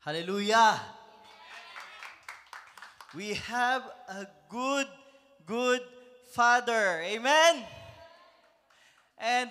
Hallelujah! We have a good Father. Amen? And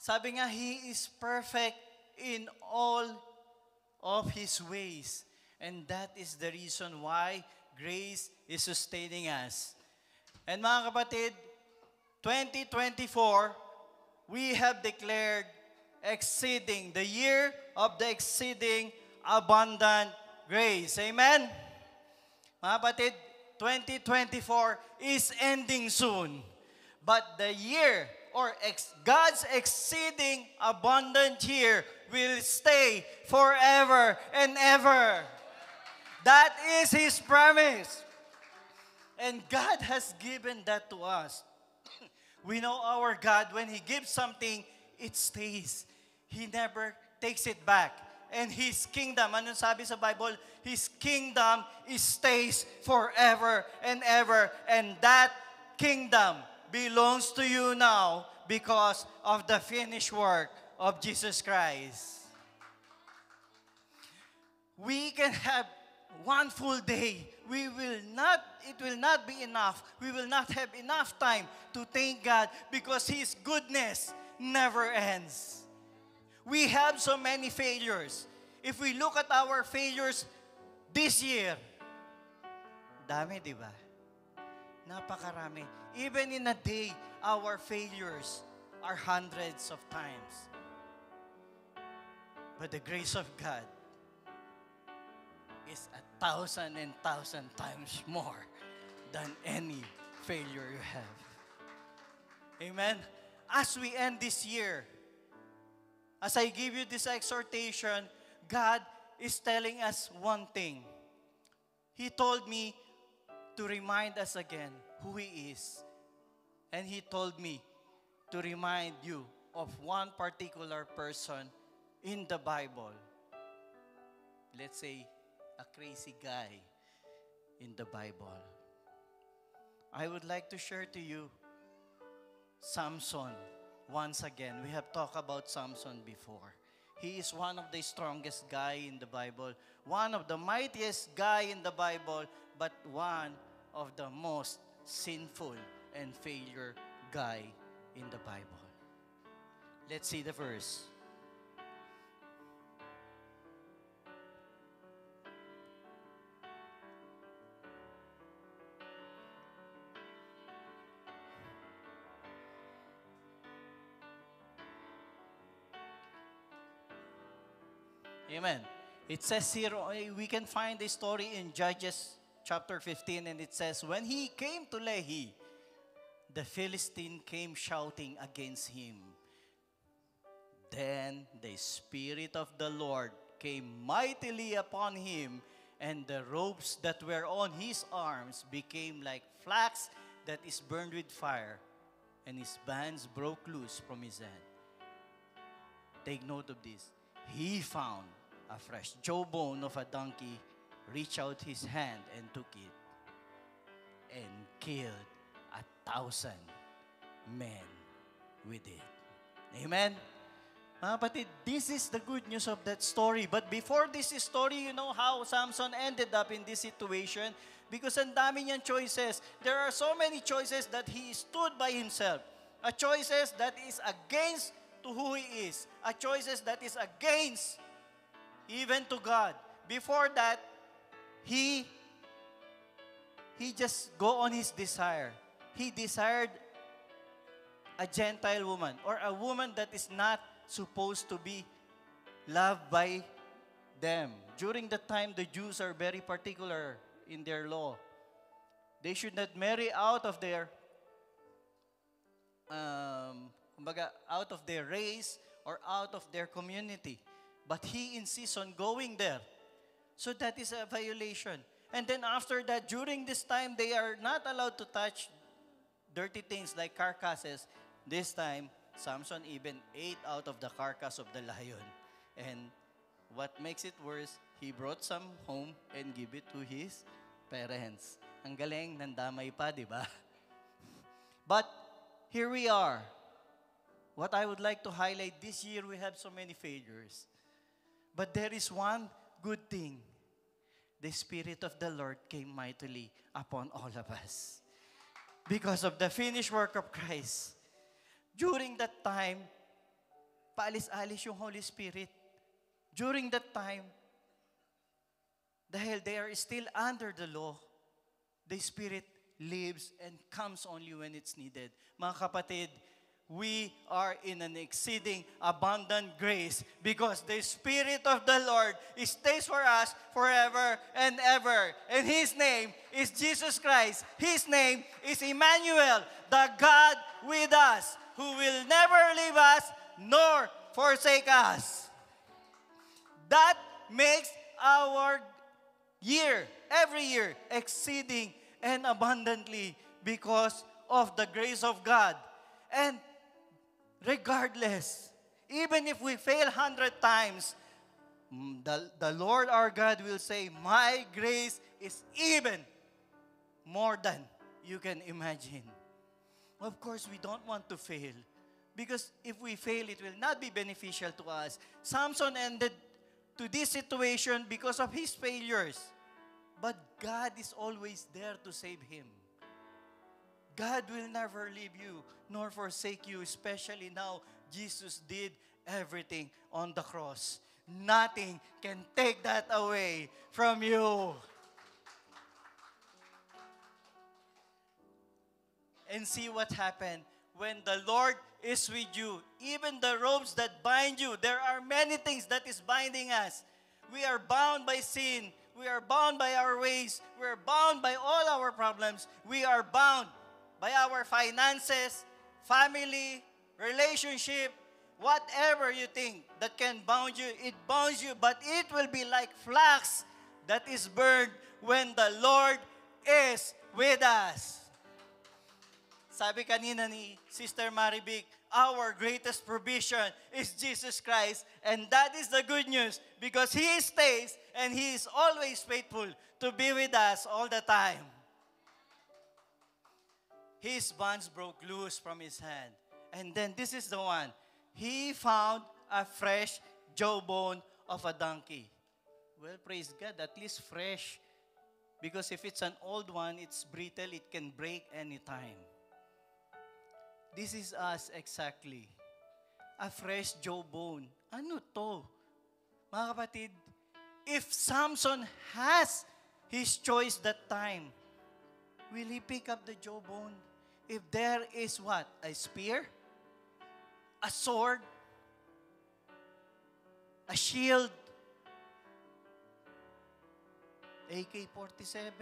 sabi nga, He is perfect in all of His ways. And that is the reason why grace is sustaining us. And mga kapatid, 2024, we have declared exceeding, the year of the exceeding abundant grace. Amen? Mga kapatid, 2024 is ending soon. But the year, or God's exceeding abundant year will stay forever and ever. That is His promise. And God has given that to us. We know our God, when He gives something, it stays. He never takes it back. And His kingdom, ano sabi sa Bible? His kingdom stays forever and ever. And that kingdom belongs to you now because of the finished work of Jesus Christ. We can have one full day. It will not be enough. We will not have enough time to thank God because His goodness never ends. We have so many failures. If we look at our failures this year, dami, di ba? Napakarami. Even in a day, our failures are hundreds of times. But the grace of God is 1,000 and 1,000 times more than any failure you have. Amen? As we end this year, as I give you this exhortation, God is telling us one thing. He told me to remind us again who He is. And He told me to remind you of one particular person in the Bible. Let's say, a crazy guy in the Bible. I would like to share to you Samson. Once again, we have talked about Samson before. He is one of the strongest guy in the Bible, one of the mightiest guy in the Bible, but one of the most sinful and failure guy in the Bible. Let's see the verse. Amen. It says here, we can find the story in Judges chapter 15, and it says, when he came to Lehi, the Philistine came shouting against him. Then the Spirit of the Lord came mightily upon him, and the ropes that were on his arms became like flax that is burned with fire, and his bands broke loose from his hand. Take note of this. He found a fresh jawbone of a donkey, reached out his hand and took it, and killed 1,000 men with it. Amen? Mga kapatid, this is the good news of that story. But before this story, you know how Samson ended up in this situation? Because ang dami niyang choices. There are so many choices that he stood by himself. A choices that is against to who he is. A choices that is against even to God. Before that, he just go on his desire. He desired a Gentile woman or a woman that is not supposed to be loved by them. During the time, the Jews are very particular in their law. They should not marry out of their out of their race or out of their community. But he insists on going there. So that is a violation. And then after that, during this time, they are not allowed to touch dirty things like carcasses. This time, Samson even ate out of the carcass of the lion. And what makes it worse, he brought some home and give it to his parents. Ang galing, nandamay pa, di ba? But here we are. What I would like to highlight, this year we have so many failures. But there is one good thing, the Spirit of the Lord came mightily upon all of us. Because of the finished work of Christ. During that time, paalis-alis yung Holy Spirit. During that time, dahil they are still under the law, the Spirit lives and comes only when it's needed. Mga kapatid, we are in an exceeding abundant grace because the Spirit of the Lord stays for us forever and ever. And His name is Jesus Christ. His name is Emmanuel, the God with us, who will never leave us nor forsake us. That makes our year, every year, exceeding and abundantly because of the grace of God. And regardless, even if we fail 100 times, the Lord our God will say, my grace is even more than you can imagine. Of course, we don't want to fail. Because if we fail, it will not be beneficial to us. Samson ended to this situation because of his failures. But God is always there to save him. God will never leave you nor forsake you, especially now Jesus did everything on the cross. Nothing can take that away from you. And see what happened when the Lord is with you. Even the ropes that bind you, there are many things that is binding us. We are bound by sin. We are bound by our ways. We are bound by all our problems. We are bound by our finances, family, relationship, whatever you think that can bound you, it bounds you, but it will be like flax that is burned when the Lord is with us. Sabi kanina ni Sister Maribik, our greatest provision is Jesus Christ, and that is the good news because He stays and He is always faithful to be with us all the time. His bonds broke loose from His hand. And then this is the one. He found a fresh jawbone of a donkey. Well, praise God, at least fresh. Because if it's an old one, it's brittle, it can break anytime. This is us exactly. A fresh jawbone. Ano to? Mga kapatid, if Samson has his choice that time, will he pick up the jawbone? If there is what? A spear? A sword? A shield? AK-47?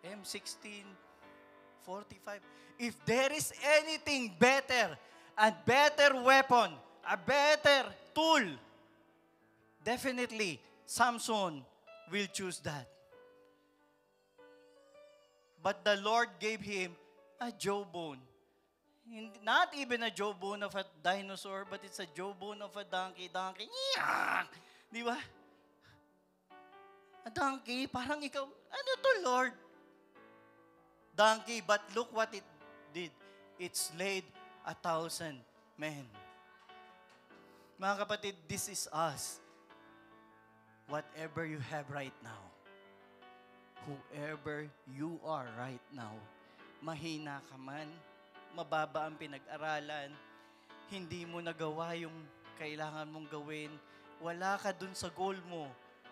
M16? 45? If there is anything better, a better weapon, a better tool, definitely Samson will choose that. But the Lord gave him a jawbone. Not even a jawbone of a dinosaur, but it's a jawbone of a donkey. Donkey, di ba? A donkey, parang ikaw, ano to, Lord? Donkey, but look what it did. It slayed 1,000 men. Mga kapatid, this is us. Whatever you have right now, whoever you are right now, mahina ka man, mababa ang pinag-aralan, hindi mo nagawa yung kailangan mong gawin, wala ka dun sa goal mo,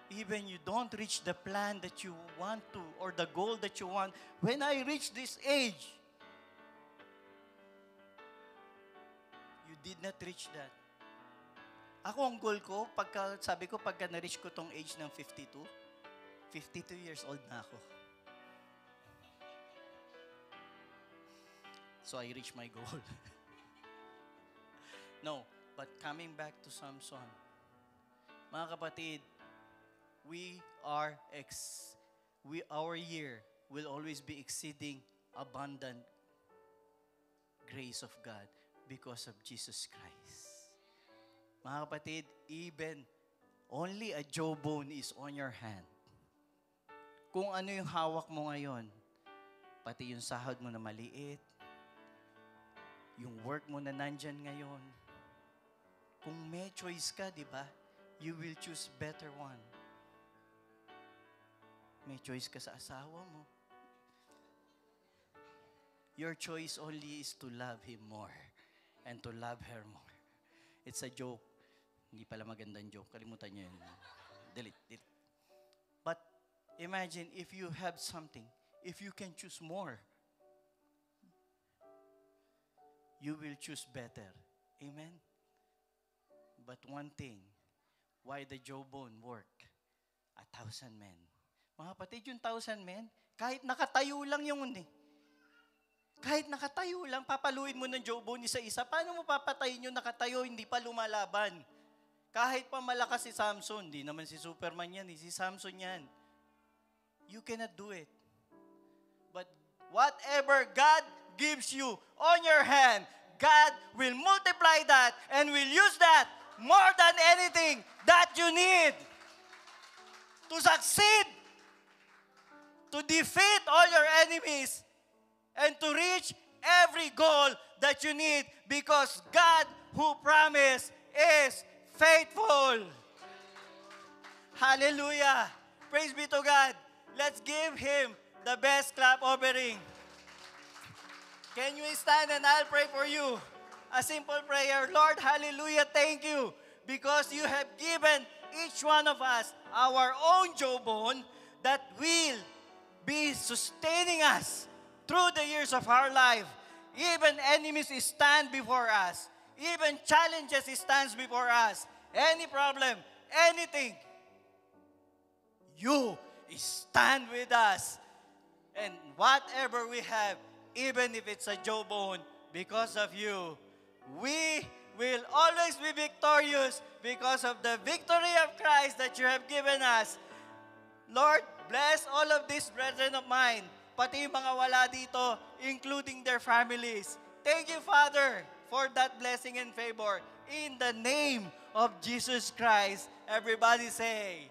even you don't reach the plan that you want to or the goal that you want. When I reach this age, you did not reach that. Ako ang goal ko, sabi ko, pagka na-reach ko tong age ng 52 years old na ako. So I reached my goal. No, but coming back to Samson, mga kapatid, our year will always be exceeding abundant grace of God because of Jesus Christ. Mga kapatid, even only a jawbone is on your hand. Kung ano yung hawak mo ngayon, pati yung sahod mo na maliit, yung work mo na nandyan ngayon, kung may choice ka, di ba, you will choose better one. May choice ka sa asawa mo. Your choice only is to love him more and to love her more. It's a joke. Hindi pala magandang joke. Kalimutan niyo yun. Delete. But imagine if you have something, if you can choose more, you will choose better. Amen? But one thing, why the jawbone work? 1,000 men. Mga kapatid, yung 1,000 men, kahit nakatayo lang yung kahit nakatayo lang, papaluin mo ng jawbone isa-isa. Paano mo papatayin yung nakatayo, hindi pa lumalaban? Kahit pa malakas si Samson, hindi naman si Superman yan, si Samson yan. You cannot do it. But whatever God gives you on your hand, God will multiply that and will use that more than anything that you need to succeed, to defeat all your enemies, and to reach every goal that you need, because God who promised is faithful. Hallelujah. Praise be to God. Let's give Him the best clap offering. Can you stand and I'll pray for you? A simple prayer. Lord, hallelujah, thank you because you have given each one of us our own jawbone that will be sustaining us through the years of our life. Even enemies stand before us. Even challenges stands before us. Any problem, anything, you stand with us. And whatever we have, even if it's a jawbone, because of you, we will always be victorious because of the victory of Christ that you have given us. Lord, bless all of these brethren of mine, pati yung mga wala dito, including their families. Thank you, Father, for that blessing and favor. In the name of Jesus Christ, everybody say,